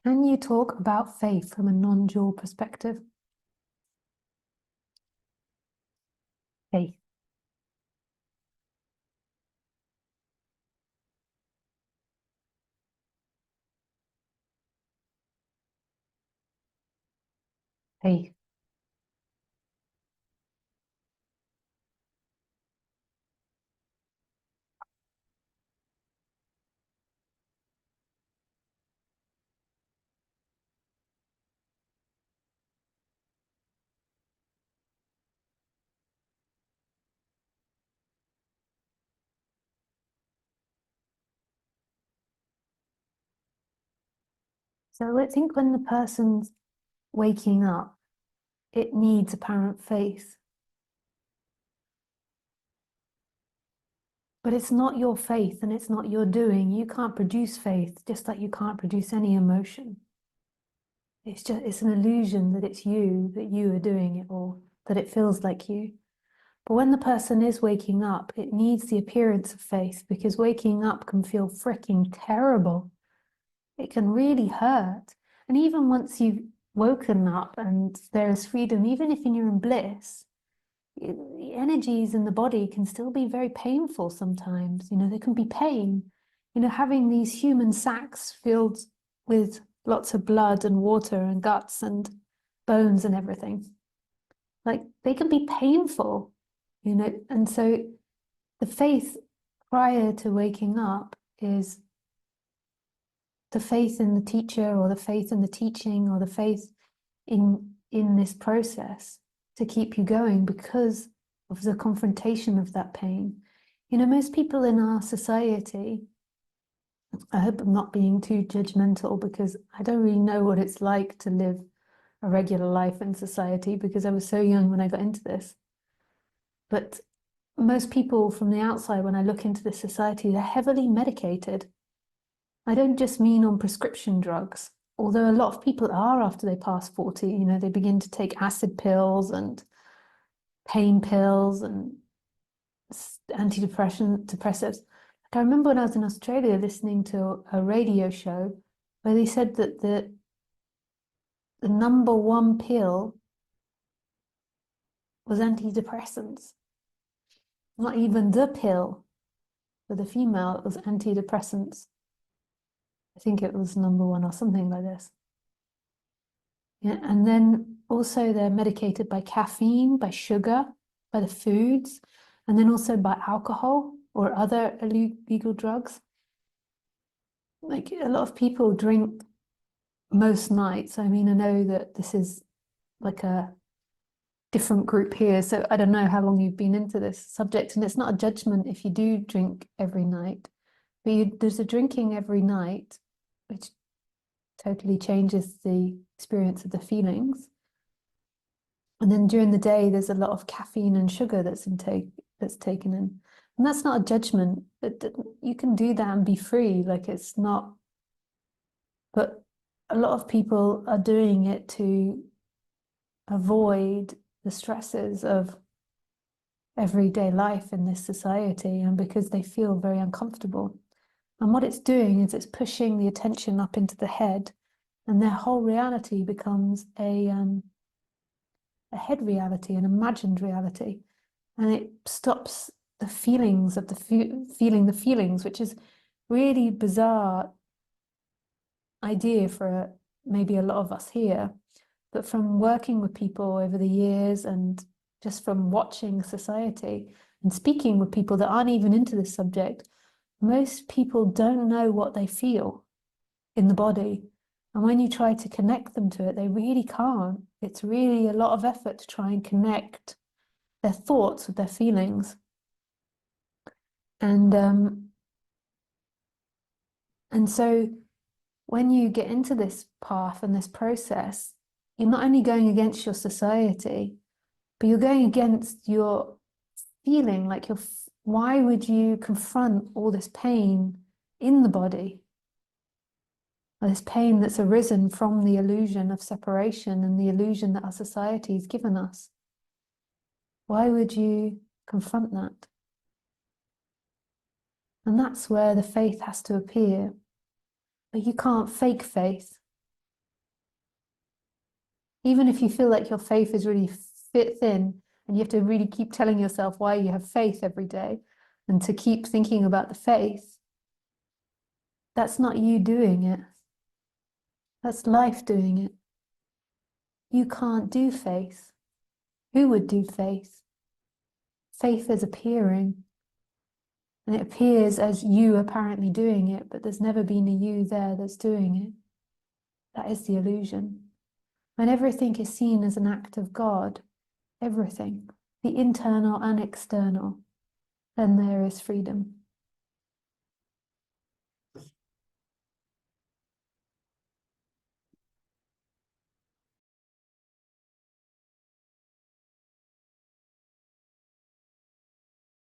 Can you talk about faith from a non-dual perspective? Faith. Faith. So I think when the person's waking up, it needs apparent faith. But it's not your faith and it's not your doing. You can't produce faith, just like you can't produce any emotion. It's an illusion that it's you, that you are doing it, or that it feels like you. But when the person is waking up, it needs the appearance of faith, because waking up can feel freaking terrible. It can really hurt. And even once you've woken up and there is freedom, even if you're in bliss, the energies in the body can still be very painful sometimes. There can be pain. Having these human sacs filled with lots of blood and water and guts and bones and everything. Like, they can be painful, and so the faith prior to waking up is the faith in the teacher, or the faith in the teaching, or the faith in this process to keep you going because of the confrontation of that pain. Most people in our society, I hope I'm not being too judgmental, because I don't really know what it's like to live a regular life in society, because I was so young when I got into this. But most people from the outside, when I look into this society, they're heavily medicated. I don't just mean on prescription drugs, although a lot of people are after they pass 40. They begin to take acid pills and pain pills and depressives. I remember when I was in Australia listening to a radio show where they said that the number one pill was antidepressants. Not even the pill for the female, it was antidepressants. I think it was number one or something like this. Yeah, and then also they're medicated by caffeine, by sugar, by the foods, and then also by alcohol or other illegal drugs. Like, a lot of people drink most nights. I mean, I know that this is like a different group here, so I don't know how long you've been into this subject, and it's not a judgment if you do drink every night, but there's a drinking every night, which totally changes the experience of the feelings. And then during the day, there's a lot of caffeine and sugar that's taken in. And that's not a judgment. You can do that and be free. Like, it's not. But a lot of people are doing it to avoid the stresses of everyday life in this society, and because they feel very uncomfortable. And what it's doing is it's pushing the attention up into the head, and their whole reality becomes a head reality, an imagined reality, and it stops the feelings of feeling the feelings, which is really bizarre idea for maybe a lot of us here. But from working with people over the years, and just from watching society and speaking with people that aren't even into this subject, most people don't know what they feel in the body. And when you try to connect them to it, they really can't. It's really a lot of effort to try and connect their thoughts with their feelings. And so when you get into this path and this process, you're not only going against your society, but you're going against your feeling. Like, why would you confront all this pain in the body? This pain that's arisen from the illusion of separation and the illusion that our society has given us. Why would you confront that? And that's where the faith has to appear. But you can't fake faith. Even if you feel like your faith is really thin and you have to really keep telling yourself why you have faith every day and to keep thinking about the faith, that's not you doing it. That's life doing it. You can't do faith. Who would do faith? Faith is appearing, and it appears as you apparently doing it, but there's never been a you there that's doing it. That is the illusion. When everything is seen as an act of God, everything, the internal and external, then there is freedom.